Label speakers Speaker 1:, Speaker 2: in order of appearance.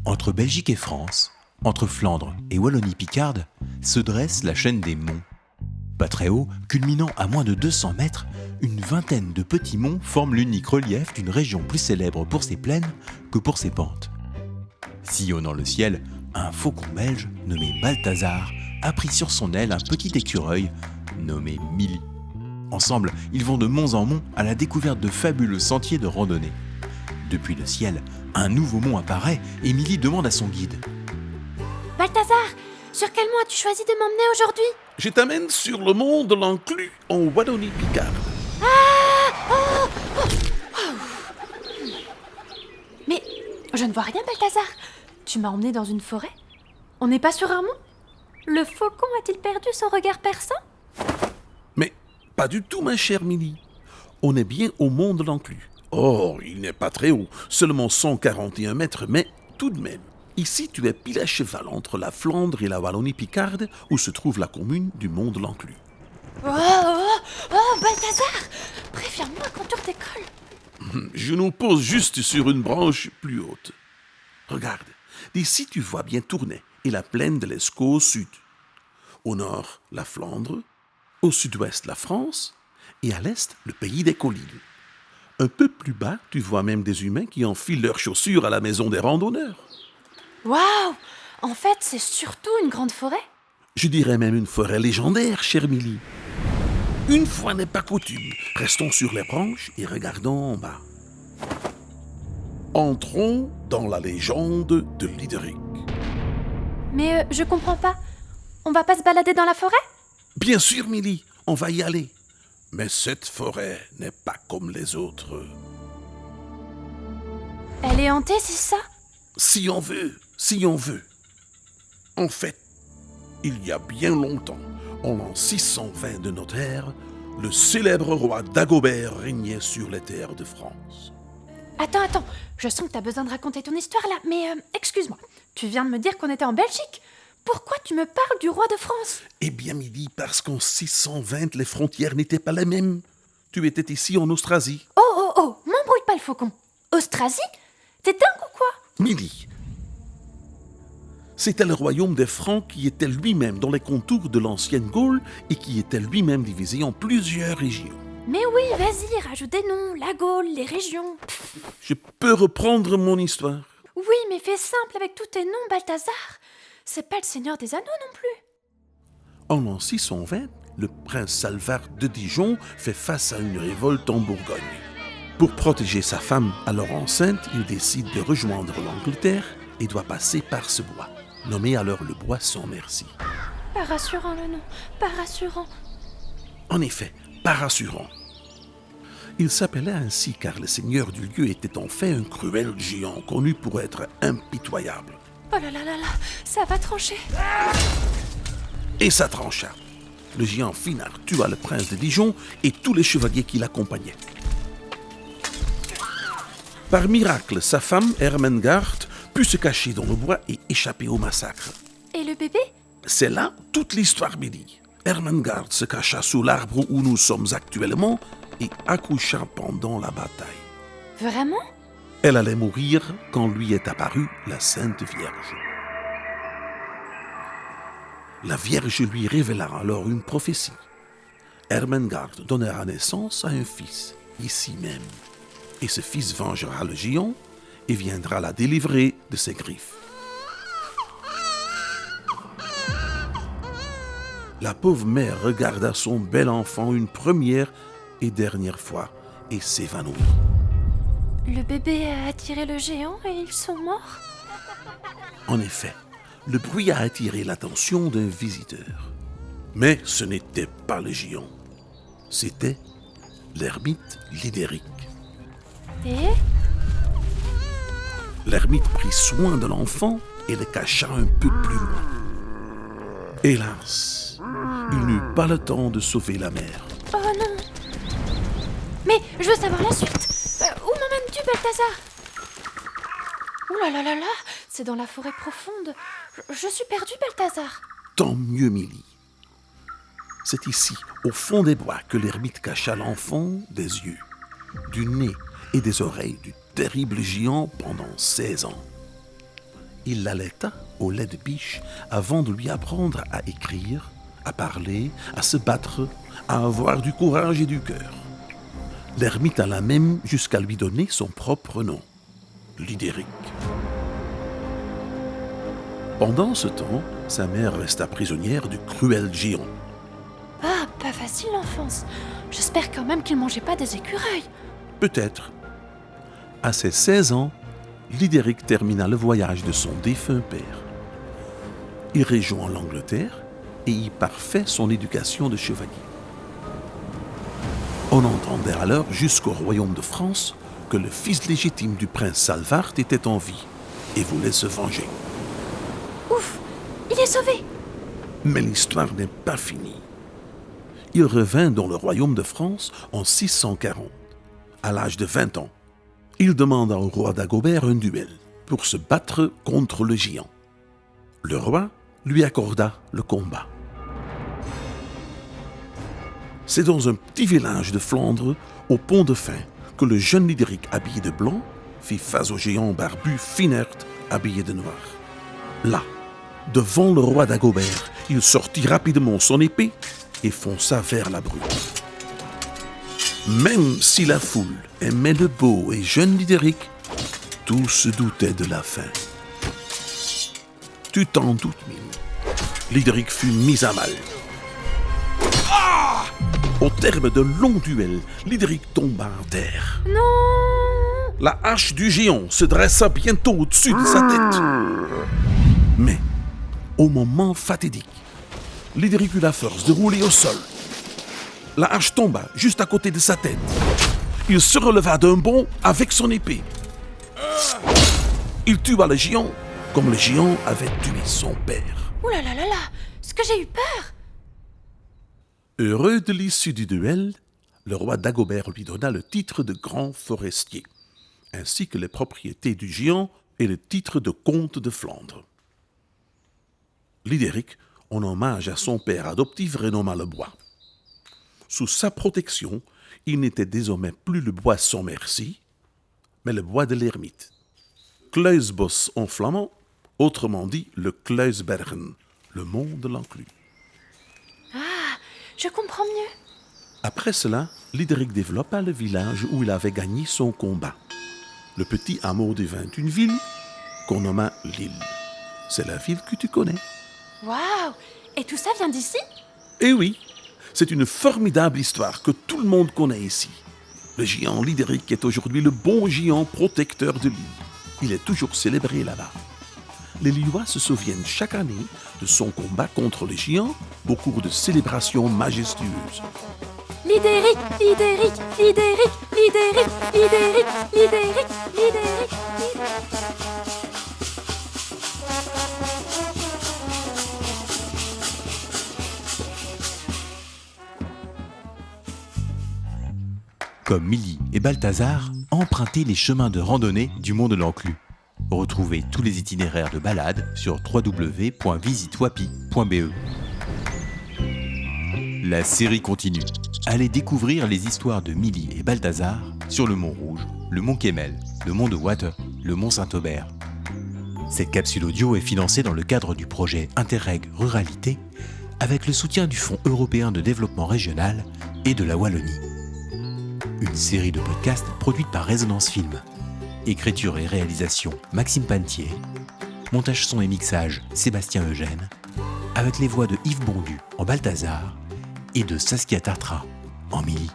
Speaker 1: Entre Belgique et France, entre Flandre et Wallonie-Picarde, se dresse la chaîne des monts. Pas très haut, culminant à moins de 200 mètres, une vingtaine de petits monts forment l'unique relief d'une région plus célèbre pour ses plaines que pour ses pentes. Sillonnant le ciel, un faucon belge nommé Balthazar a pris sur son aile un petit écureuil nommé Milly. Ensemble, ils vont de monts en monts à la découverte de fabuleux sentiers de randonnée. Depuis le ciel, un nouveau mont apparaît et Milly demande à son guide.
Speaker 2: Balthazar, sur quel mont as-tu choisi de m'emmener aujourd'hui?
Speaker 3: Je t'amène sur le mont de l'Enclus en Wallonie-Picarde.
Speaker 2: Mais je ne vois rien, Balthazar. Tu m'as emmené dans une forêt? On n'est pas sur un mont? Le faucon a-t-il perdu son regard perçant?
Speaker 3: Mais pas du tout, ma chère Milly. On est bien au mont de l'Enclus. Oh, il n'est pas très haut, seulement 141 mètres, mais tout de même. Ici, tu es pile à cheval entre la Flandre et la Wallonie-Picarde, où se trouve la commune du mont de l'Enclus.
Speaker 2: Oh, Balthazar, préviens-moi quand tu décolles.
Speaker 3: Je nous pose juste sur une branche plus haute. Regarde, d'ici tu vois bien Tournai et la plaine de l'Escaut au sud. Au nord, la Flandre, au sud-ouest, la France, et à l'est, le pays des collines. Un peu plus bas, tu vois même des humains qui enfilent leurs chaussures à la maison des randonneurs.
Speaker 2: Waouh! En fait, c'est surtout une grande forêt?
Speaker 3: Je dirais même une forêt légendaire, chère Milly. Une fois n'est pas coutume, restons sur les branches et regardons en bas. Entrons dans la légende de Liederik.
Speaker 2: Mais je comprends pas. On va pas se balader dans la forêt?
Speaker 3: Bien sûr, Milly, on va y aller. Mais cette forêt n'est pas comme les autres.
Speaker 2: Elle est hantée, c'est ça?
Speaker 3: Si on veut. En fait, il y a bien longtemps, en l'an 620 de notre ère, le célèbre roi Dagobert régnait sur les terres de France.
Speaker 2: Attends, je sens que t'as besoin de raconter ton histoire là, mais excuse-moi, tu viens de me dire qu'on était en Belgique. Pourquoi tu me parles du roi de France?
Speaker 3: Eh bien, Milly, parce qu'en 620, les frontières n'étaient pas les mêmes. Tu étais ici en Austrasie.
Speaker 2: Oh, m'embrouille pas le faucon. Austrasie? T'es dingue ou quoi?
Speaker 3: Milly, c'était le royaume des Francs qui était lui-même dans les contours de l'ancienne Gaule et qui était lui-même divisé en plusieurs régions.
Speaker 2: Mais oui, vas-y, rajoute des noms, la Gaule, les régions.
Speaker 3: Je peux reprendre mon histoire.
Speaker 2: Oui, mais fais simple avec tous tes noms, Balthazar. C'est pas le Seigneur des Anneaux non plus.
Speaker 3: En l'an 620, le prince Salvar de Dijon fait face à une révolte en Bourgogne. Pour protéger sa femme alors enceinte, il décide de rejoindre l'Angleterre et doit passer par ce bois, nommé alors le bois sans merci.
Speaker 2: Pas rassurant le nom, pas rassurant.
Speaker 3: En effet, pas rassurant. Il s'appelait ainsi car le seigneur du lieu était en fait un cruel géant connu pour être impitoyable.
Speaker 2: Oh là, ça va trancher.
Speaker 3: Et ça trancha. Le géant Finard tua le prince de Dijon et tous les chevaliers qui l'accompagnaient. Par miracle, sa femme, Ermengarde, put se cacher dans le bois et échapper au massacre.
Speaker 2: Et le bébé?
Speaker 3: C'est là toute l'histoire Milly. Ermengarde se cacha sous l'arbre où nous sommes actuellement et accoucha pendant la bataille.
Speaker 2: Vraiment?
Speaker 3: Elle allait mourir quand lui est apparue la Sainte Vierge. La Vierge lui révéla alors une prophétie. Ermengarde donnera naissance à un fils, ici même. Et ce fils vengera le géant et viendra la délivrer de ses griffes. La pauvre mère regarda son bel enfant une première et dernière fois et s'évanouit.
Speaker 2: Le bébé a attiré le géant et ils sont morts?
Speaker 3: En effet, le bruit a attiré l'attention d'un visiteur. Mais ce n'était pas le géant. C'était l'ermite Liederik.
Speaker 2: Et?
Speaker 3: L'ermite prit soin de l'enfant et le cacha un peu plus loin. Hélas, il n'eut pas le temps de sauver la mère.
Speaker 2: Oh non! Mais je veux savoir la suite! Où m'emmènes-tu, Balthazar? Ouh là, c'est dans la forêt profonde. Je suis perdue, Balthazar.
Speaker 3: Tant mieux, Milly. C'est ici, au fond des bois, que l'ermite cacha l'enfant des yeux, du nez et des oreilles du terrible géant pendant 16 ans. Il l'allaita au lait de biche avant de lui apprendre à écrire, à parler, à se battre, à avoir du courage et du cœur. L'ermite alla même jusqu'à lui donner son propre nom, Lydéric. Pendant ce temps, sa mère resta prisonnière du cruel géant.
Speaker 2: Ah, pas facile l'enfance. J'espère quand même qu'il mangeait pas des écureuils.
Speaker 3: Peut-être. À ses 16 ans, Lydéric termina le voyage de son défunt père. Il rejoint l'Angleterre et y parfait son éducation de chevalier. On entendait alors jusqu'au royaume de France que le fils légitime du prince Salvart était en vie et voulait se venger.
Speaker 2: Ouf, il est sauvé.
Speaker 3: Mais l'histoire n'est pas finie. Il revint dans le royaume de France en 640, à l'âge de 20 ans. Il demanda au roi Dagobert un duel pour se battre contre le géant. Le roi lui accorda le combat. C'est dans un petit village de Flandre, au Pont de Fin, que le jeune Lydéric habillé de blanc fit face au géant barbu Finert habillé de noir. Là, devant le roi Dagobert, il sortit rapidement son épée et fonça vers la brute. Même si la foule aimait le beau et jeune Lydéric, tous se doutaient de la fin. Tu t'en doutes, Mimi. Lydéric fut mis à mal. Ah! Au terme d'un long duel, Lydéric tomba en terre.
Speaker 2: Non.
Speaker 3: La hache du géant se dressa bientôt au-dessus de sa tête. Mais, au moment fatidique, Lydéric eut la force de rouler au sol. La hache tomba juste à côté de sa tête. Il se releva d'un bond avec son épée. Il tua le géant comme le géant avait tué son père.
Speaker 2: Ouh là là là là, est-ce que j'ai eu peur?
Speaker 3: Heureux de l'issue du duel, le roi Dagobert lui donna le titre de grand forestier, ainsi que les propriétés du géant et le titre de comte de Flandre. Lydéric, en hommage à son père adoptif, renomma le bois. Sous sa protection, il n'était désormais plus le bois sans merci, mais le bois de l'ermite. Kluisbos en flamand, autrement dit le Kluisbergen, le mont de l'enclume.
Speaker 2: Ah, je comprends mieux.
Speaker 3: Après cela, Lydéric développa le village où il avait gagné son combat. Le petit hameau devint une ville qu'on nomma Lille. C'est la ville que tu connais.
Speaker 2: Waouh, et tout ça vient d'ici?
Speaker 3: Eh oui, c'est une formidable histoire que tout le monde connaît ici. Le géant Lydéric est aujourd'hui le bon géant protecteur de l'île. Il est toujours célébré là-bas. Les Lillois se souviennent chaque année de son combat contre les géants au cours de célébrations majestueuses.
Speaker 2: Lydéric, Lydéric, Lydéric, Lydéric, Lydéric, Lydéric, Lydéric, Lydéric.
Speaker 1: Comme Milly et Balthazar, empruntez les chemins de randonnée du mont de l'Enclus. Retrouvez tous les itinéraires de balade sur www.visitwapi.be. La série continue. Allez découvrir les histoires de Milly et Balthazar sur le mont Rouge, le mont Kemmel, le mont de Watte, le mont Saint-Aubert. Cette capsule audio est financée dans le cadre du projet Interreg Ruralité avec le soutien du Fonds européen de développement régional et de la Wallonie. Une série de podcasts produite par Résonance Film. Écriture et réalisation Maxime Pantier. Montage son et mixage Sébastien Eugène. Avec les voix de Yves Bondu en Balthazar et de Saskia Tartra en Milly.